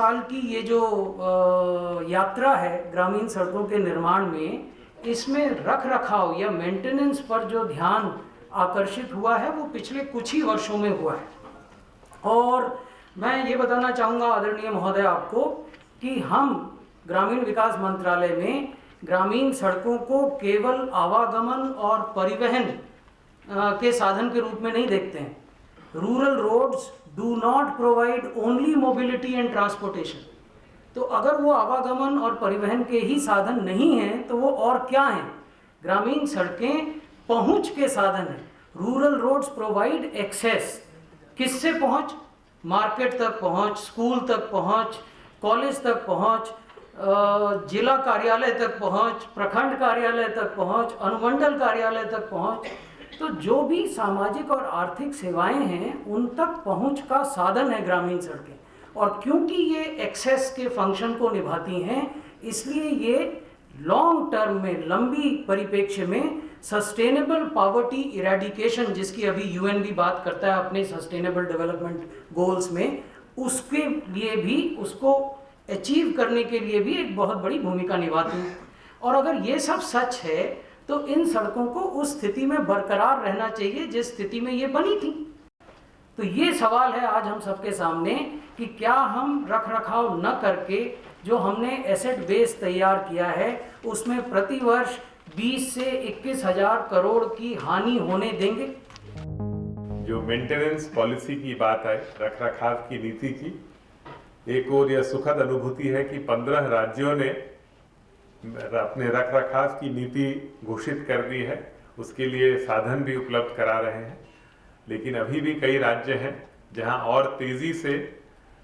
साल की ये जो यात्रा है ग्रामीण सड़कों के निर्माण में, इसमें रख रखाव या मेंटेनेंस पर जो ध्यान आकर्षित हुआ है वो पिछले कुछ ही वर्षों में हुआ है। और मैं ये बताना चाहूँगा आदरणीय महोदय आपको कि हम ग्रामीण विकास मंत्रालय में ग्रामीण सड़कों को केवल आवागमन और परिवहन के साधन के रूप में नहीं देखते हैं। Rural roads do not provide only mobility and transportation. तो अगर वो आवागमन और परिवहन के ही साधन नहीं हैं तो वो और क्या हैं? ग्रामीण सड़कें पहुंच के साधन हैं। Rural roads provide access. किससे पहुंच? मार्केट तक पहुंच, स्कूल तक पहुंच, कॉलेज तक पहुंच, जिला कार्यालय तक पहुंच, प्रखंड कार्यालय तक पहुंच, अनुमंडल कार्यालय तक पहुंच। तो जो भी सामाजिक और आर्थिक सेवाएं हैं उन तक पहुंच का साधन है ग्रामीण सड़कें। और क्योंकि ये एक्सेस के फंक्शन को निभाती हैं, इसलिए ये लॉन्ग टर्म में, लंबी परिप्रेक्ष्य में सस्टेनेबल पॉवर्टी इरेडिकेशन, जिसकी अभी यूएन भी बात करता है अपने सस्टेनेबल डेवलपमेंट गोल्स में, उसके लिए भी, उसको अचीव करने के लिए भी एक बहुत बड़ी भूमिका निभाती हैं। और अगर ये सब सच है तो इन सड़कों को उस स्थिति में बरकरार रहना चाहिए जिस स्थिति में ये बनी थी। तो ये सवाल है आज हम सबके सामने कि क्या हम रख रखाव न करके जो हमने एसेट बेस तैयार किया है उसमें प्रतिवर्ष 20 से 21 हजार करोड़ की हानि होने देंगे? जो मेंटेनेंस पॉलिसी की बात है, रख रखाव की नीति की, एक और यह सुखद अनुभूति है कि 15 राज्यों ने अपने रख रखाव की नीति घोषित कर दी है। उसके लिए साधन भी उपलब्ध करा रहे हैं। लेकिन अभी भी कई राज्य हैं जहां और तेजी से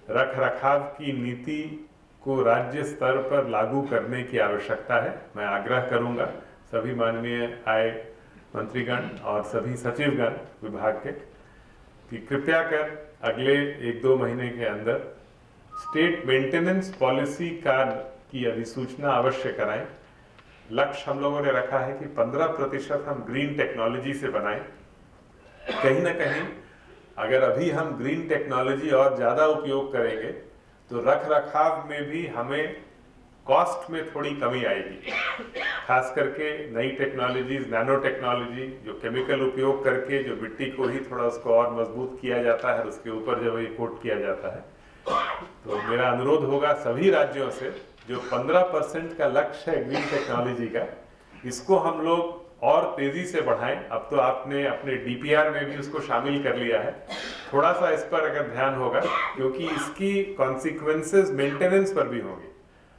रख रखाव की नीति को राज्य स्तर पर लागू करने की आवश्यकता है। मैं आग्रह करूंगा सभी माननीय आय मंत्रीगण और सभी सचिवगण विभाग के कि कृपया कर अगले 1-2 महीने के अंदर स्टेट मेंटेनेंस पॉलिसी की अधिसूचना अवश्य कराएं। लक्ष्य हम लोगों ने रखा है कि 15% हम ग्रीन टेक्नोलॉजी से बनाएं। कहीं ना कहीं अगर अभी हम ग्रीन टेक्नोलॉजी और ज़्यादा उपयोग करेंगे तो रख रखाव में भी हमें कॉस्ट में थोड़ी कमी आएगी। खास करके नई टेक्नोलॉजीज, नैनो टेक्नोलॉजी, जो केमिकल उपयोग करके जो मिट्टी को ही थोड़ा उसको और मजबूत किया जाता है, उसके ऊपर जब ये कोट किया जाता है, तो मेरा अनुरोध होगा सभी राज्यों से जो 15% का लक्ष्य है ग्रीन टेक्नोलॉजी का, इसको हम लोग और तेजी से बढ़ाएं। अब तो आपने अपने डीपीआर में भी उसको शामिल कर लिया है। थोड़ा सा इस पर अगर ध्यान होगा क्योंकि इसकी कॉन्सिक्वेंसेस मेंटेनेंस पर भी होंगे।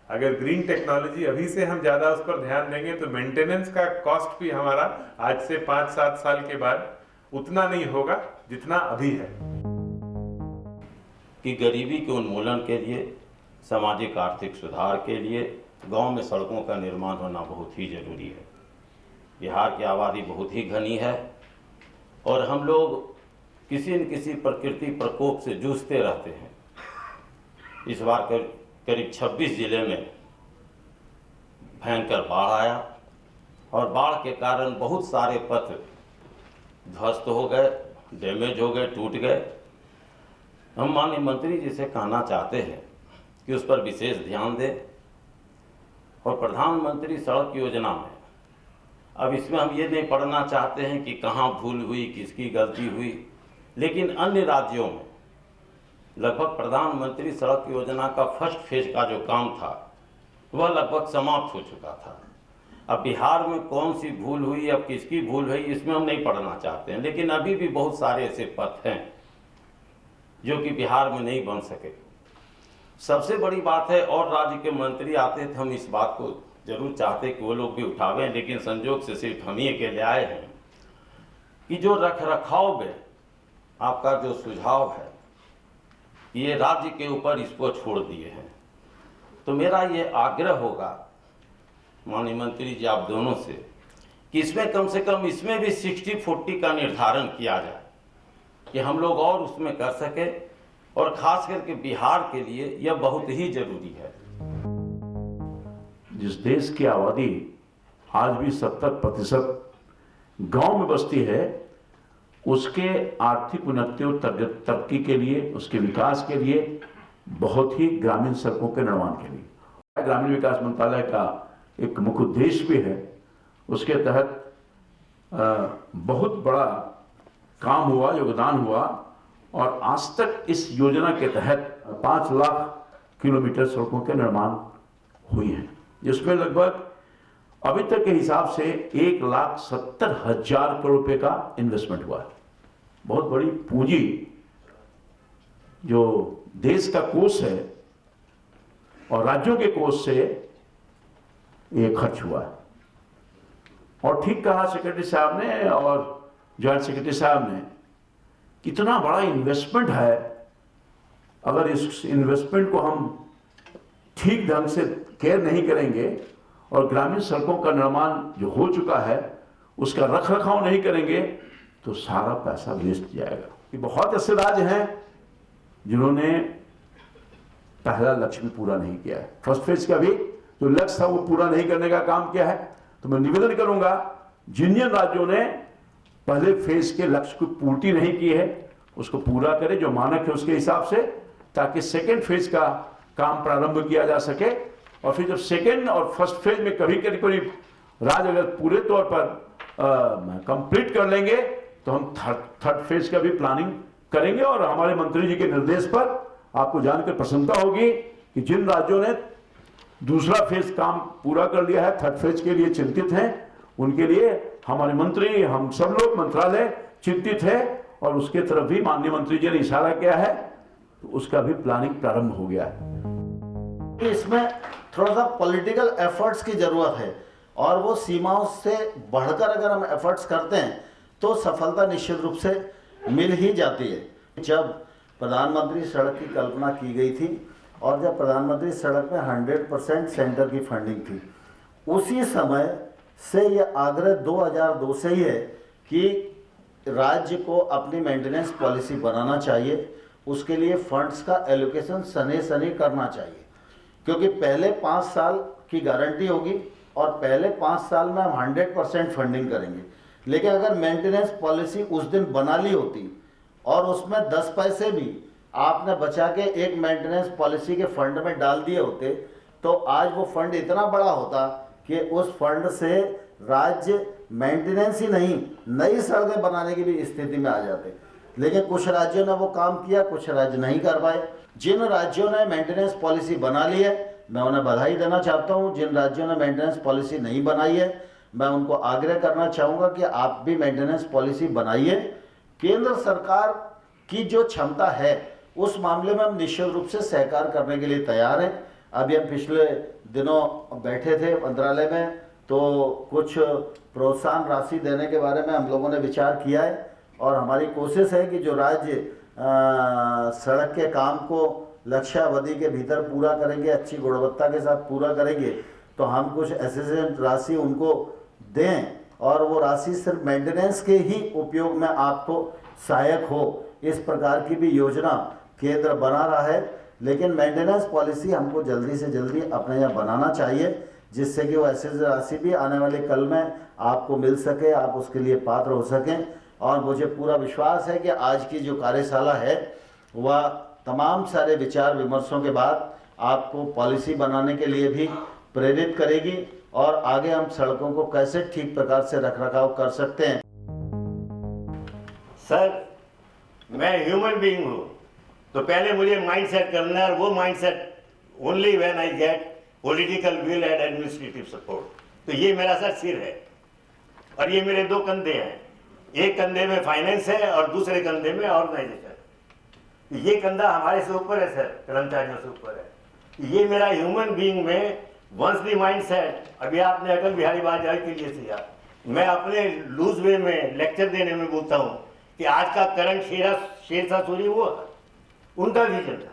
अगर ग्रीन टेक्नोलॉजी अभी से हम ज्यादा उस पर ध्यान देंगे तो मेंटेनेंस का कॉस्ट भी हमारा आज से 5-7 साल के बाद उतना नहीं होगा जितना अभी है। कि गरीबी के उन्मूलन के लिए, सामाजिक आर्थिक सुधार के लिए गांव में सड़कों का निर्माण होना बहुत ही जरूरी है। बिहार की आबादी बहुत ही घनी है और हम लोग किसी न किसी प्रकृति प्रकोप से जूझते रहते हैं। इस बार करीब 26 जिले में भयंकर बाढ़ आया और बाढ़ के कारण बहुत सारे पथ ध्वस्त हो गए, डैमेज हो गए, टूट गए। हम माननीय मंत्री जी से कहना चाहते हैं कि उस पर विशेष ध्यान दें और प्रधानमंत्री सड़क योजना में, अब इसमें हम ये नहीं पढ़ना चाहते हैं कि कहाँ भूल हुई, किसकी गलती हुई, लेकिन अन्य राज्यों में लगभग प्रधानमंत्री सड़क योजना का फर्स्ट फेज का जो काम था वह लगभग समाप्त हो चुका था। अब बिहार में कौन सी भूल हुई, अब किसकी भूल हुई, इसमें हम नहीं पढ़ना चाहते हैं। लेकिन अभी भी बहुत सारे ऐसे पथ हैं जो कि बिहार में नहीं बन सके। सबसे बड़ी बात है, और राज्य के मंत्री आते तो हम इस बात को जरूर चाहते कि वो लोग भी उठावें, लेकिन संजोग से सिर्फ हम ही अकेले आए हैं कि जो रख रखाव में आपका जो सुझाव है ये राज्य के ऊपर इसको छोड़ दिए हैं। तो मेरा ये आग्रह होगा माननीय मंत्री जी आप दोनों से कि इसमें कम से कम इसमें भी 60-40 का निर्धारण किया जाए कि हम लोग और उसमें कर सके, और खास करके बिहार के लिए यह बहुत ही जरूरी है। जिस देश की आबादी आज भी 70% गांव में बसती है, उसके आर्थिक उन्नति और तरक्की के लिए, उसके विकास के लिए बहुत ही ग्रामीण सड़कों के निर्माण के लिए। ग्रामीण विकास मंत्रालय का एक मुख्य उद्देश्य भी है, उसके तहत बहुत बड़ा काम हुआ, योगदान हुआ, और आज तक इस योजना के तहत 5 लाख किलोमीटर सड़कों के निर्माण हुई हैं, जिसमें लगभग अभी तक के हिसाब से 1,70,000 करोड़ रुपए का इन्वेस्टमेंट हुआ है। बहुत बड़ी पूंजी जो देश का कोष है और राज्यों के कोष से ये खर्च हुआ है। और ठीक कहा सेक्रेटरी साहब ने और जॉइंट सेक्रेटरी साहब ने, कितना बड़ा इन्वेस्टमेंट है। अगर इस इन्वेस्टमेंट को हम ठीक ढंग से केयर नहीं करेंगे और ग्रामीण सड़कों का निर्माण जो हो चुका है उसका रख रखाव नहीं करेंगे तो सारा पैसा वेस्ट जाएगा। ये बहुत ऐसे राज्य हैं जिन्होंने पहला लक्ष्य भी पूरा नहीं किया है, फर्स्ट फेज का भी जो लक्ष्य था वो पूरा नहीं करने का काम किया है। तो मैं निवेदन करूंगा, जिन जिन राज्यों ने पहले फेज के लक्ष्य को पूर्ति नहीं की है उसको पूरा करें जो मानक है उसके हिसाब से, ताकि सेकेंड फेज का काम प्रारंभ किया जा सके। और फिर जब सेकेंड और फर्स्ट फेज में कभी करीब राज्य अगर पूरे तौर पर कंप्लीट कर लेंगे तो हम थर्ड फेज का भी प्लानिंग करेंगे। और हमारे मंत्री जी के निर्देश पर आपको जानकर प्रसन्नता होगी कि जिन राज्यों ने दूसरा फेज काम पूरा कर लिया है, थर्ड फेज के लिए चिंतित हैं, उनके लिए हमारे मंत्री, हम सब लोग मंत्रालय चिंतित है और उसके तरफ भी माननीय मंत्री जी ने इशारा किया है, तो उसका भी प्लानिंग प्रारंभ हो गया है। इसमें थोड़ा सा पॉलिटिकल एफर्ट्स की जरूरत है और वो सीमाओं से बढ़कर अगर हम एफर्ट्स करते हैं तो सफलता निश्चित रूप से मिल ही जाती है। जब प्रधानमंत्री सड़क की कल्पना की गई थी और जब प्रधानमंत्री सड़क में 100% सेंटर की फंडिंग थी, उसी समय से ये आग्रह 2002 से ही है कि राज्य को अपनी मेंटेनेंस पॉलिसी बनाना चाहिए, उसके लिए फंड्स का एलोकेशन सने करना चाहिए, क्योंकि पहले 5 साल की गारंटी होगी और पहले 5 साल में हम 100% फंडिंग करेंगे। लेकिन अगर मेंटेनेंस पॉलिसी उस दिन बना ली होती और उसमें 10 पैसे भी आपने बचा के एक मेंटेनेंस पॉलिसी के फंड में डाल दिए होते तो आज वो फंड इतना बड़ा होता कि उस फंड से राज्य मेंटेनेंस ही नहीं नई सड़कें बनाने की भी स्थिति में आ जाते। लेकिन कुछ राज्यों ने वो काम किया, कुछ राज्य नहीं कर पाए। जिन राज्यों ने मेंटेनेंस पॉलिसी बना ली है मैं उन्हें बधाई देना चाहता हूं। जिन राज्यों ने मेंटेनेंस पॉलिसी नहीं बनाई है मैं उनको आग्रह करना चाहूँगा कि आप भी मेंटेनेंस पॉलिसी बनाइए। केंद्र सरकार की जो क्षमता है उस मामले में हम निश्चित रूप से सहकार करने के लिए तैयार हैं। अभी हम पिछले दिनों बैठे थे मंत्रालय में तो कुछ प्रोत्साहन राशि देने के बारे में हम लोगों ने विचार किया है और हमारी कोशिश है कि जो राज्य सड़क के काम को लक्ष्यावधि के भीतर पूरा करेंगे, अच्छी गुणवत्ता के साथ पूरा करेंगे, तो हम कुछ असिस्टेंट राशि उनको दें और वो राशि सिर्फ मेंटेनेंस के ही उपयोग में आपको सहायक हो। इस प्रकार की भी योजना केंद्र बना रहा है, लेकिन मेंटेनेंस पॉलिसी हमको जल्दी से जल्दी अपने यहाँ बनाना चाहिए जिससे कि वो असिस्टेंट राशि भी आने वाले कल में आपको मिल सके, आप उसके लिए पात्र हो सकें। और मुझे पूरा विश्वास है कि आज की जो कार्यशाला है वह तमाम सारे विचार विमर्शों के बाद आपको पॉलिसी बनाने के लिए भी प्रेरित करेगी और आगे हम सड़कों को कैसे ठीक प्रकार से रखरखाव कर सकते हैं। सर, मैं ह्यूमन बीइंग हूँ, तो पहले मुझे माइंड सेट करना है और वो mind set only when I get political will and administrative support. तो ये मेरा सर सिर है और ये मेरे 2 कंधे हैं, एक कंधे में फाइनेंस है और दूसरे कंधे में ऑर्गेनाइजेशन। ये कंधा हमारे से ऊपर है सर, कर्मचारियों से ऊपर है। ये मेरा ह्यूमन बीइंग में वंस दी माइंड सेट, अभी आपने अटल बिहारी वाजपेयी के लिए किया, मैं अपने लूज वे में लेक्चर देने में बोलता हूँ कि आज का करंट शेरशाह सूरी वो उनका विजन था।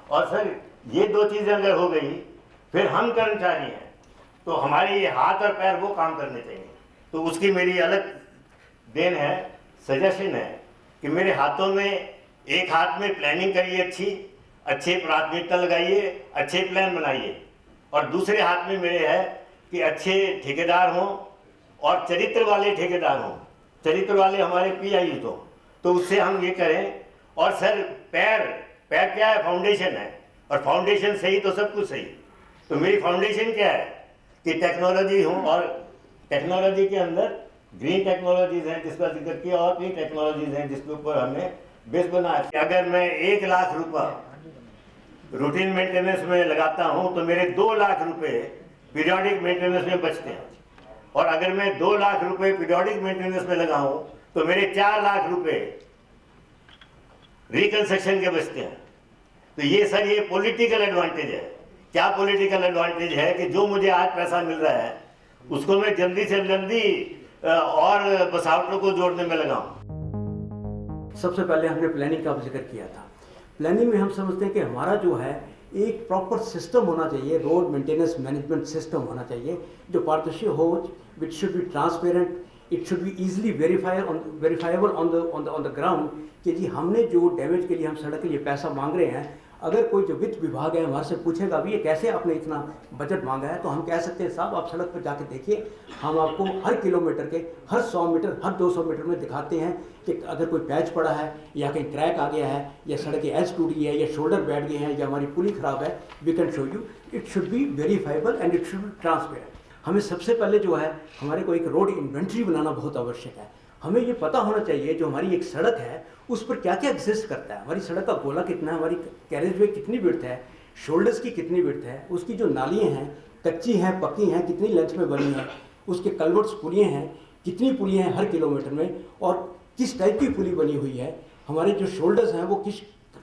और सर ये 2 चीज़ें अगर हो गई फिर हम कर्मचारी हैं तो हमारे ये हाथ और पैर वो काम करने चाहिए। तो उसकी मेरी अलग देन है, सजेशन है कि मेरे हाथों में, एक हाथ में प्लानिंग करिए, अच्छे प्राथमिकता लगाइए, अच्छे प्लान बनाइए, और दूसरे हाथ में मेरे है कि अच्छे ठेकेदार हों और चरित्र वाले ठेकेदार हों, चरित्र वाले हमारे PIU तो उससे हम ये करें। और सर पैर पैर क्या है? फाउंडेशन है, और फाउंडेशन सही तो सब कुछ सही। तो मेरी फाउंडेशन क्या है कि टेक्नोलॉजी हो, और टेक्नोलॉजी के अंदर ग्रीन टेक्नोलॉजीज हैं जिसका जिक्र किया, और भी टेक्नोलॉजीज हैं जिसके ऊपर हमने बेस बनाया। अगर मैं 1 लाख रुपया रूटीन मेंटेनेंस में लगाता हूं तो मेरे 2 लाख रुपए पीरियोडिक मेंटेनेंस में बचते हैं, और अगर मैं 2 लाख रुपए पीरियोडिक मेंटेनेंस में लगाऊं तो मेरे 4 लाख रुपए रिकंस्ट्रक्शन के बचते हैं। तो ये सर, ये पॉलिटिकल एडवांटेज है। क्या पॉलिटिकल एडवांटेज है कि जो मुझे आज पैसा मिल रहा है उसको मैं जल्दी से जल्दी और बसावटों को जोड़ने में लगाऊं। सबसे पहले हमने प्लानिंग का जिक्र किया था। प्लानिंग में हम समझते हैं कि हमारा जो है एक प्रॉपर सिस्टम होना चाहिए, रोड मेंटेनेंस मैनेजमेंट सिस्टम होना चाहिए जो पारदर्शी हो, which should be transparent, it should be easily verifiable on the ground कि जी हमने जो डैमेज के लिए हम सड़क के लिए पैसा मांग रहे हैं, अगर कोई जो वित्त विभाग है हमारे से पूछेगा भी ये कैसे आपने इतना बजट मांगा है, तो हम कह सकते हैं साहब आप सड़क पर जाके देखिए, हम आपको हर किलोमीटर के हर 100 मीटर हर 200 मीटर में दिखाते हैं कि अगर कोई पैच पड़ा है या कहीं क्रैक आ गया है या सड़क की एज टूटी है या शोल्डर बैठ गए हैं या हमारी पुली ख़राब है, we can show you. It should be verifiable and it should be transparent. हमें सबसे पहले जो है हमारे को एक रोड इन्वेंट्री बनाना बहुत आवश्यक है। हमें ये पता होना चाहिए जो हमारी एक सड़क है उस पर क्या क्या एग्जिस्ट करता है, हमारी सड़क का गोला कितना है, हमारी कैरेज वे कितनी विड्थ है, शोल्डर्स की कितनी विड्थ है, उसकी जो नालियाँ हैं कच्ची हैं पक्की हैं कितनी लेंथ में बनी है, उसके कल्वर्ट्स पुलियाँ हैं कितनी पुलियाँ हैं हर किलोमीटर में और किस टाइप की पुली बनी हुई है, हमारे जो शोल्डर्स हैं वो किस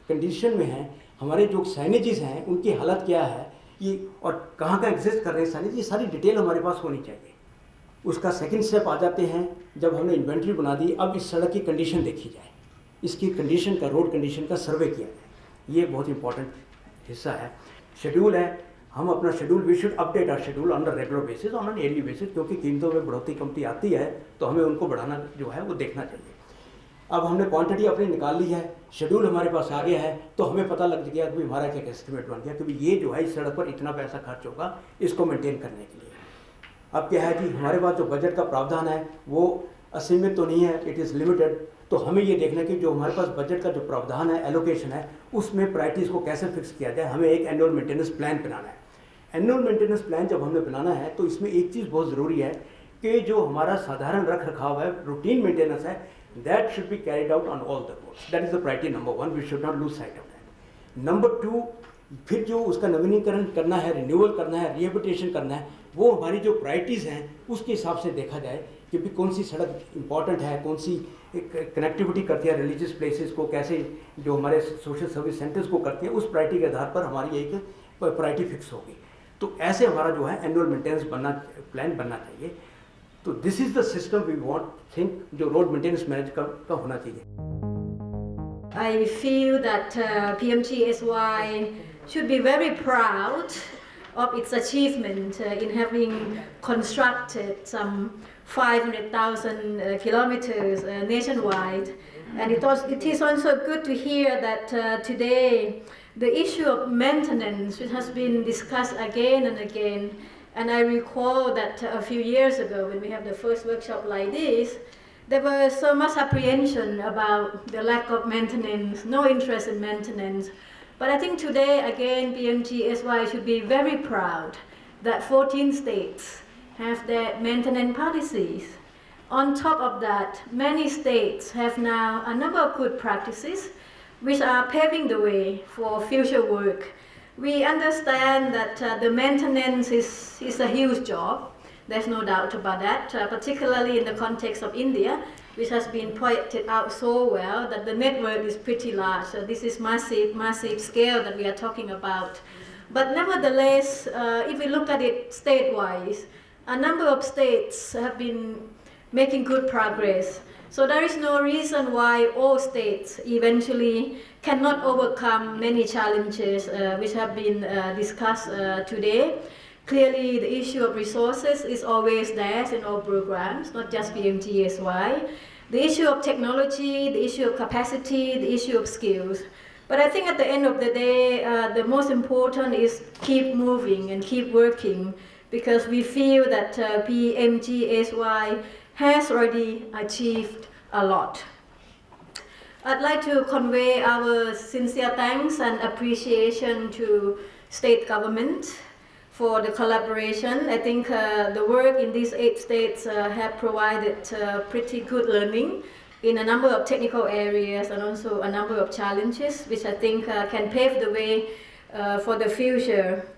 कंडीशन में हैं, हमारे जो साइनेजेस हैं उनकी हालत क्या है, ये और कहाँ कहाँ एग्जिस्ट कर रहे हैं साइनेज, ये सारी डिटेल हमारे पास होनी चाहिए। उसका सेकंड स्टेप आ जाते हैं जब हमने इन्वेंट्री बना दी, अब इस सड़क की कंडीशन देखी जाए, इसकी कंडीशन का रोड कंडीशन का सर्वे किया जाए, ये बहुत इंपॉर्टेंट हिस्सा है। शेड्यूल है, हम अपना schedule we should update our schedule on the regular basis, on an yearly basis, क्योंकि कीमतों में बढ़ोतरी कमती आती है तो हमें उनको बढ़ाना जो है वो देखना चाहिए। अब हमने क्वांटिटी अपनी निकाल ली है, शेड्यूल हमारे पास आ गया है, तो हमें पता लग गया कि हमारा एक एस्टिमेट बन गया कि ये जो है इस सड़क पर इतना पैसा खर्च होगा इसको मेंटेन करने के लिए। अब क्या है जी, हमारे पास जो बजट का प्रावधान है वो असीमित तो नहीं है, इट इज़ लिमिटेड। तो हमें ये देखना है कि जो हमारे पास बजट का जो प्रावधान है, एलोकेशन है, उसमें प्रायोरिटीज़ को कैसे फिक्स किया जाए। हमें एक एनुअल मेंटेनेंस प्लान बनाना है। एनुअल मेंटेनेंस प्लान जब हमने बनाना है तो इसमें एक चीज़ बहुत ज़रूरी है कि जो हमारा साधारण रख रखाव है, रूटीन मेंटेनेंस है, that should be carried out on all the roads. That is the priority number 1, we should not lose sight of that. Number 2, फिर जो उसका नवीनीकरण करना है, रिन्यूअल करना है, रिहेबिलिटेशन करना है, वो हमारी जो प्रायोरिटीज़ हैं उसके हिसाब से देखा जाए कि भी कौन सी सड़क इंपॉर्टेंट है, कौन सी कनेक्टिविटी करती है रिलीजियस प्लेसेस को, कैसे जो हमारे सोशल सर्विस सेंटर्स को करती है, उस प्रायोरिटी के आधार पर हमारी एक प्रायोरिटी फिक्स होगी। तो ऐसे हमारा जो है एनुअल मेंटेनेंस प्लान बनना चाहिए। तो this is the system we want think जो रोड मेंटेनेंस मैनेज का होना चाहिए। I feel that PMGSY should be very proud of its achievement in having constructed some 500,000 kilometers nationwide. And it is also good to hear that today the issue of maintenance, which has been discussed again and again, and I recall that a few years ago when we had the first workshop like this, there was so much apprehension about the lack of maintenance, no interest in maintenance. But I think today, again, PMGSY should be very proud that 14 states have their maintenance policies. On top of that, many states have now a number of good practices which are paving the way for future work. We understand that the maintenance is a huge job. There's no doubt about that, particularly in the context of India, which has been pointed out so well that the network is pretty large. So this is massive scale that we are talking about. But nevertheless, if we look at it state-wise, a number of states have been making good progress. So there is no reason why all states eventually cannot overcome many challenges which have been discussed today. Clearly, the issue of resources is always there in all programs, not just PMGSY. The issue of technology, the issue of capacity, the issue of skills. But I think at the end of the day, the most important is keep moving and keep working, because we feel that PMGSY has already achieved a lot. I'd like to convey our sincere thanks and appreciation to state government for the collaboration. I think the work in these 8 states have provided pretty good learning in a number of technical areas and also a number of challenges, which I think can pave the way for the future.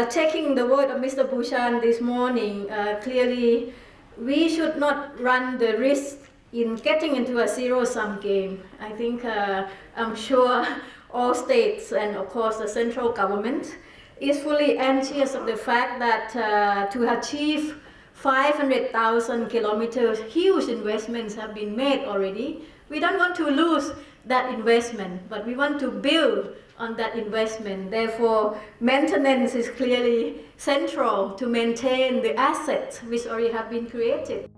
Taking the word of Mr. Bhushan this morning, clearly we should not run the risk in getting into a zero-sum game. I think I'm sure all states and of course the central government is fully anxious of the fact that to achieve 500,000 kilometers, huge investments have been made already. We don't want to lose that investment, but we want to build on that investment. Therefore, maintenance is clearly central to maintain the assets which already have been created.